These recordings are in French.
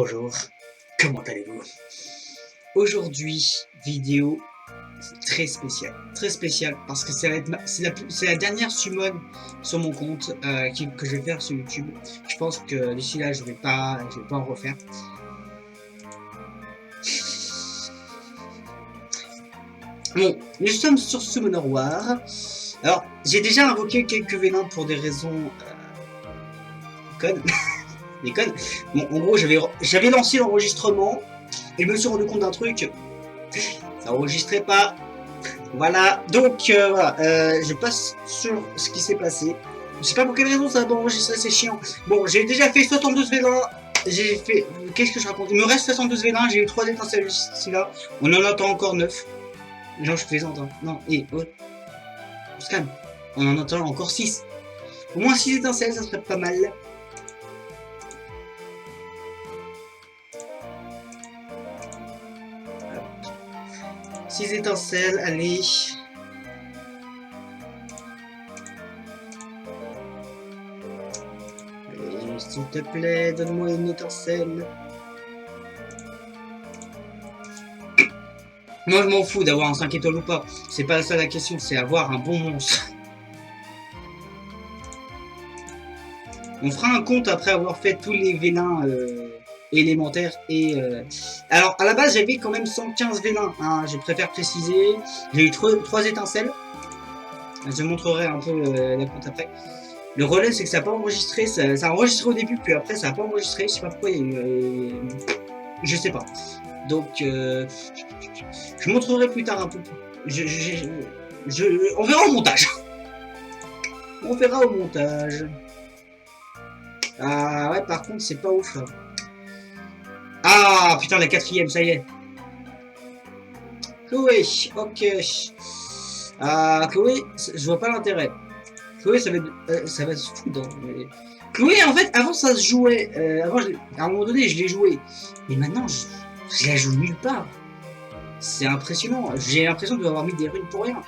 Bonjour, comment allez-vous? Aujourd'hui, vidéo très spéciale parce que ça va être c'est la dernière summon sur mon compte que je vais faire sur YouTube. Je pense que d'ici là, je vais pas en refaire. Bon, nous sommes sur Summoner War. Alors, j'ai déjà invoqué quelques vélins pour des raisons connes. Des connes. Bon, en gros, j'avais lancé l'enregistrement et je me suis rendu compte d'un truc. Ça enregistrait pas. Voilà, donc voilà, je passe sur ce qui s'est passé. Je sais pas pour quelle raison ça va pas enregistrer, c'est chiant. Bon, j'ai déjà fait 72 vélins. J'ai fait. Qu'est-ce que je raconte? Il me reste 72 vélins, j'ai eu 3 étincelles ici là. On en attend encore 9. Non, je plaisante, hein. Non, et on se calme. On en attend encore 6. Au moins 6 étincelles, ça serait pas mal. Voilà. 6 étincelles, allez. S'il te plaît, donne-moi une étincelle. Moi, je m'en fous d'avoir un 5 étoiles ou pas. C'est pas ça la question, c'est avoir un bon monstre. On fera un compte après avoir fait tous les vélins élémentaires. Alors, à la base, j'avais quand même 115 vélins. Hein, je préfère préciser. J'ai eu 3 étincelles. Je montrerai un peu la compte après. Le relais, c'est que ça n'a pas enregistré. Ça a enregistré au début, puis après, ça n'a pas enregistré. Je sais pas pourquoi il y a eu. Je sais pas. Donc, je montrerai plus tard un peu. On verra au montage. On verra au montage. Ah ouais, par contre, c'est pas ouf. Là. Ah putain, la 4ème, ça y est. Chloé, ok. Ah, Chloé, je vois pas l'intérêt. Chloé, ça va se foutre. Hein, mais... Chloé, en fait, avant ça se jouait. Avant, à un moment donné, je l'ai joué. Mais maintenant, je la joue nulle part. C'est impressionnant. J'ai l'impression de avoir mis des runes pour rien.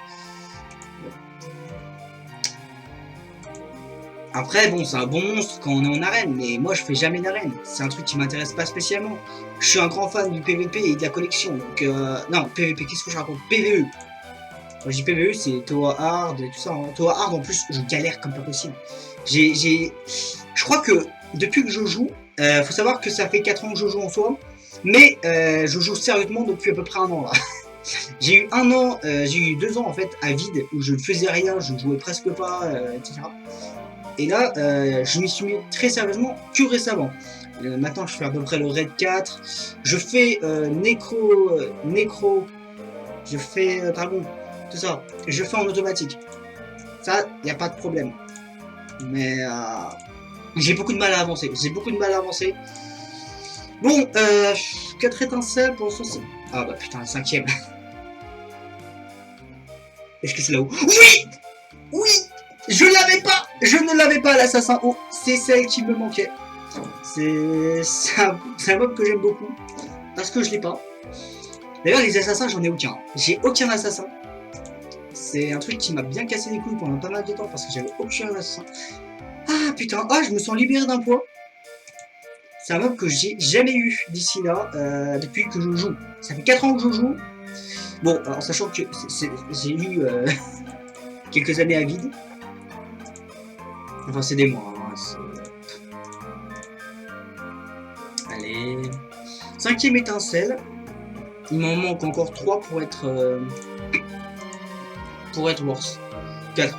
Après, bon, c'est un bon monstre quand on est en arène, mais moi, je fais jamais d'arène. C'est un truc qui m'intéresse pas spécialement. Je suis un grand fan du PVP et de la collection. Donc, non, PVP, qu'est-ce que je raconte? PVE. Quand je dis PVE, c'est Toa Hard et tout ça. Hein. Toa Hard, en plus, je galère comme pas possible. Je crois que depuis que je joue, faut savoir que ça fait 4 ans que je joue en soi, mais je joue sérieusement depuis à peu près un an là. J'ai eu 1 an, j'ai eu 2 ans en fait à vide où je ne faisais rien, je jouais presque pas, etc. Et là, je m'y suis mis très sérieusement que récemment. Maintenant, je fais à peu près le raid 4. Je fais Necro. Je fais Dragon. Tout ça. Je fais en automatique. Ça, il n'y a pas de problème. Mais j'ai beaucoup de mal à avancer. Bon, 4 étincelles pour l'instant, c'est... Ah bah putain, la 5ème. Est-ce que c'est là-haut? Oui! Oui! Je ne l'avais pas l'assassin haut, c'est celle qui me manquait. C'est un mob que j'aime beaucoup, parce que je l'ai pas. D'ailleurs les assassins j'en ai aucun, j'ai aucun assassin. C'est un truc qui m'a bien cassé les couilles pendant pas mal de temps, parce que j'avais aucun assassin. Ah putain, je me sens libéré d'un poids. C'est un mob que j'ai jamais eu d'ici là, depuis que je joue. Ça fait 4 ans que je joue. Bon, en sachant que j'ai eu quelques années à vide. Enfin, c'est des mois. Hein, allez. 5ème étincelle. Il m'en manque encore 3 pour être worse. 4.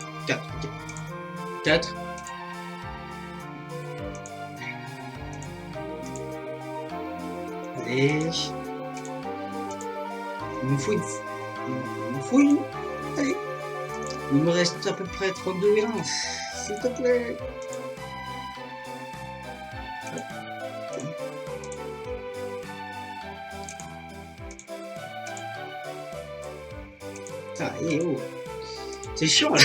Allez. Il me fouille. Allez. Il me reste à peu près 32 vélins. S'il te plaît. Ah, et oh. C'est chiant là.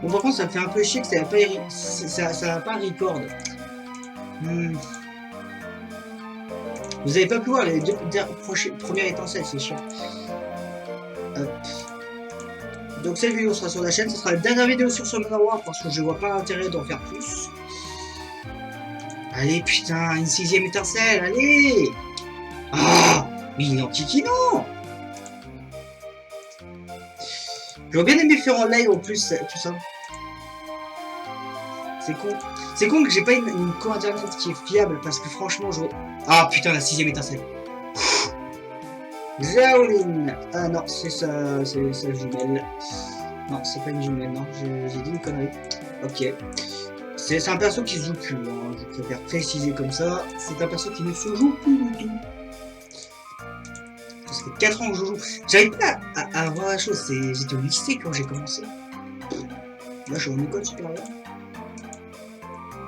Bon, par contre, ça me fait un peu chier que ça va pas record. Vous avez pas pu voir les 2 premières étincelles, c'est chiant. Hop. Donc cette vidéo sera sur la chaîne, ce sera la dernière vidéo sur Summoner War parce que je vois pas l'intérêt d'en faire plus. Allez putain, une 6ème étincelle, allez. Ah, mais il est en kiki, non. J'aurais bien aimé faire en live en plus, tout ça. C'est con. C'est con que j'ai pas une co internet qui est fiable parce que franchement je... Ah putain, la 6ème étincelle. Shaolin. Ah non, c'est ça, c'est sa jumelle. Non, c'est pas une jumelle, non, j'ai dit une connerie. Ok. C'est un perso qui se joue plus, hein. Je préfère préciser comme ça. C'est un perso qui ne se joue plus du tout. Ça fait 4 ans que je joue. J'arrive pas à voir la chose, j'étais au lycée quand j'ai commencé. Là je suis en école supérieure.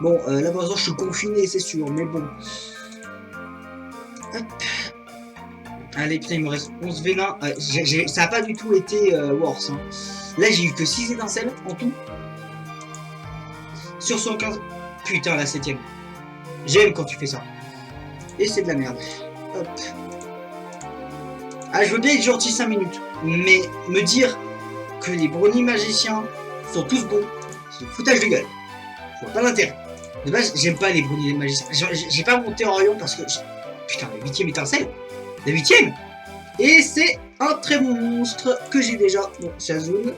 Bon, là par exemple je suis confiné, c'est sûr, mais bon. Hop. Allez, putain, il me reste 11 vélins. Ça n'a pas du tout été worse. Hein. Là, j'ai eu que 6 étincelles en tout. Sur 115. Putain, la 7ème. J'aime quand tu fais ça. Et c'est de la merde. Hop. Ah, je veux bien être gentil 5 minutes. Mais me dire que les brownies magiciens sont tous bons, c'est foutage de gueule. Je vois pas l'intérêt. De base, j'aime pas les brownies magiciens. J'ai pas monté en rayon parce que... Putain, la 8ème étincelle. La 8ème. Et c'est un très bon monstre que j'ai déjà. Bon, c'est Azul.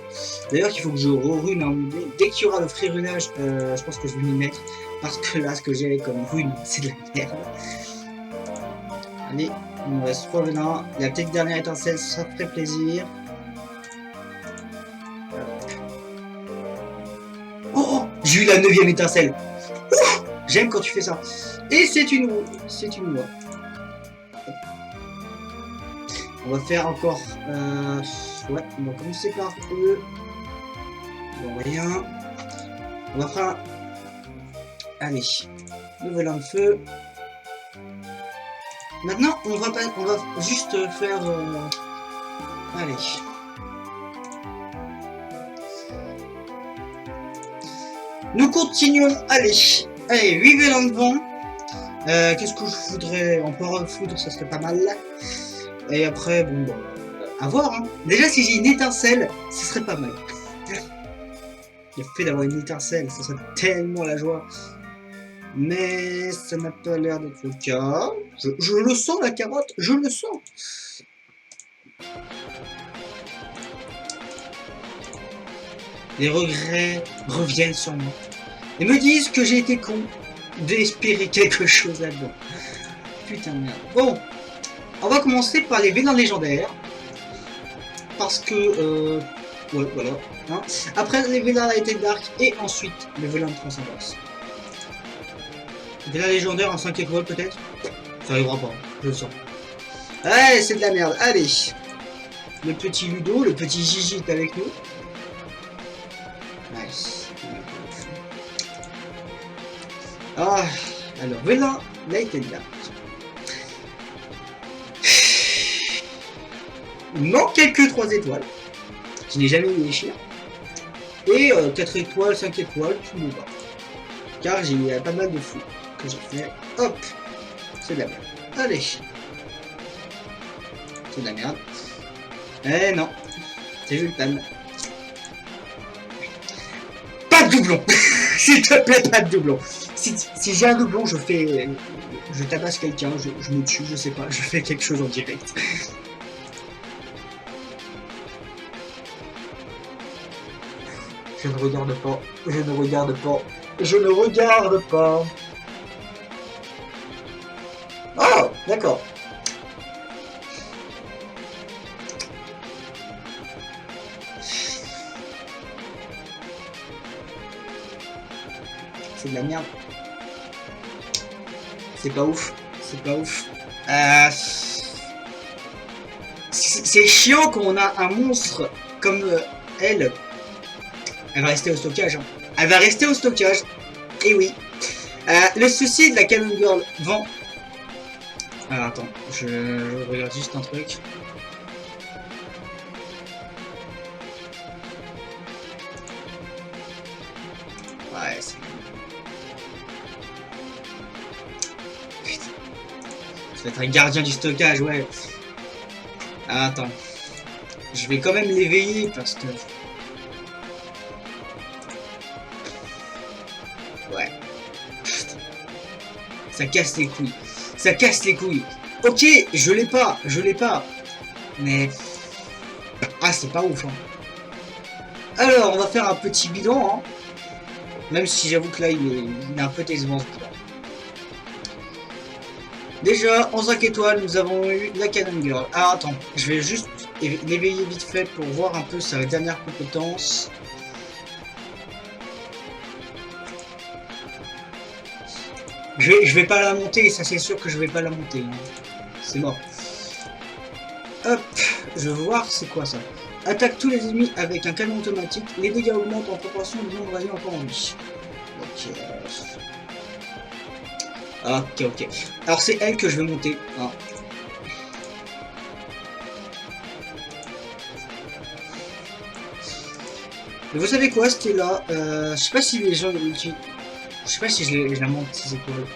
D'ailleurs, il faut que je rune un dé. Dès qu'il y aura le free runage, je pense que je vais m'y mettre. Parce que là, ce que j'ai comme rune, c'est de la merde. Allez, il me reste 3 venins. La petite dernière étincelle, ça ferait plaisir. Oh, j'ai eu la 9ème étincelle. J'aime quand tu fais ça. Et c'est une roue. C'est une roue. On va faire encore... ouais, on va commencer par eux. Bon, rien. On va faire... Allez. Le velin de feu. Maintenant, on va juste faire... Allez. Nous continuons. Allez. Allez, 8 vélins de vent. Qu'est-ce que je voudrais... En power foudre, ça serait pas mal. Et après, bon, bah, à voir. Hein. Déjà, si j'ai une étincelle, ce serait pas mal. Le fait d'avoir une étincelle, ça serait tellement la joie. Mais ça n'a pas l'air d'être le cas. Je le sens, la carotte, je le sens. Les regrets reviennent sur moi. Et me disent que j'ai été con d'espérer quelque chose là-dedans. Putain de merde. Bon. On va commencer par les vélins légendaires. Parce que... ouais, voilà. Hein. Après, les vélins Light and Dark. Et ensuite, le vélin de transcendance. Vélin légendaire en 5 étoiles, peut-être. Ça arrivera pas, je le sens. Ouais, c'est de la merde. Allez. Le petit Ludo, le petit Gigi est avec nous. Nice. Ah, alors, vélin Light and Dark. Il manque quelques 3 étoiles. Je n'ai jamais eu les chiens. Et 4 étoiles, 5 étoiles, tout me va. Car j'ai pas mal de fous que j'ai fait. Hop. C'est de la merde. Allez. C'est de la merde. Eh non. C'est Jultan. Pas de doublon. S'il te plaît, pas de doublon. Si j'ai un doublon, je fais... Je tabasse quelqu'un, je me tue, je sais pas. Je fais quelque chose en direct. Je ne regarde pas, je ne regarde pas, je ne regarde pas. Oh, d'accord. C'est de la merde. C'est pas ouf, c'est pas ouf. C'est chiant quand on a un monstre comme elle. Elle va rester au stockage. Hein. Elle va rester au stockage. Et oui. Le souci de la Cannon Girl vend. Alors attends, je regarde juste un truc. Ouais, c'est... Putain. Ça va être un gardien du stockage, ouais. Ah, attends. Je vais quand même l'éveiller parce que... Ouais. Putain. Ça casse les couilles. Ça casse les couilles. Ok, je l'ai pas. Mais... Ah, c'est pas ouf, hein. Alors, on va faire un petit bilan, hein. Même si j'avoue que là, il est un peu décevant, ce bilan. Déjà, en 5 étoiles, nous avons eu la Cannon Girl. Ah, attends, je vais juste l'éveiller vite fait pour voir un peu sa dernière compétence. Je vais pas la monter, ça c'est sûr que je vais pas la monter. Hein. C'est mort. Hop, je vais voir c'est quoi ça. Attaque tous les ennemis avec un canon automatique. Les dégâts augmentent en proportion du nombre d'ennemis encore en vie. Ok. Ok. Alors c'est elle que je vais monter. Ah. Et vous savez quoi, c'était là. Je sais pas si les gens l'utilisent. Je sais pas si je la monte 6 étoiles.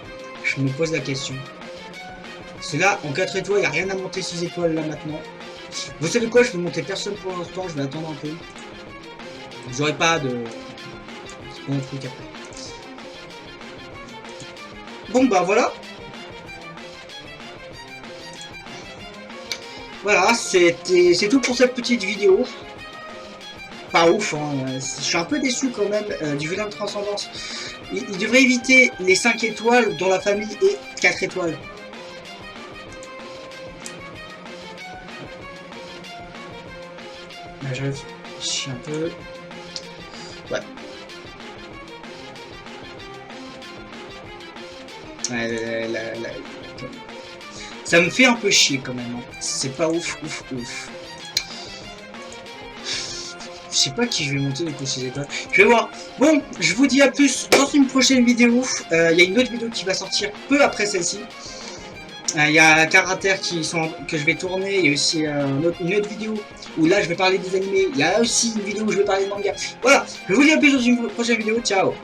Je me pose la question. C'est là, en 4 étoiles, il n'y a rien à monter 6 étoiles là maintenant. Vous savez quoi, je vais monter personne pour l'instant, je vais attendre un peu. J'aurai pas de... bon truc après. Bon bah voilà. Voilà, c'est tout pour cette petite vidéo. Pas ouf, hein. Je suis un peu déçu quand même du vilain de transcendance. Il devrait éviter les 5 étoiles dont la famille est 4 étoiles. Là, je suis un peu... Ouais. Ça me fait un peu chier quand même. Hein. C'est pas ouf. Je sais pas qui je vais monter du coup 6 étoiles. Je vais voir. Bon, je vous dis à plus dans une prochaine vidéo. Il y a une autre vidéo qui va sortir peu après celle-ci. Il y a un caractère que je vais tourner. Il y a aussi une autre vidéo où là je vais parler des animés. Il y a aussi une vidéo où je vais parler de manga. Voilà, je vous dis à plus dans une prochaine vidéo. Ciao.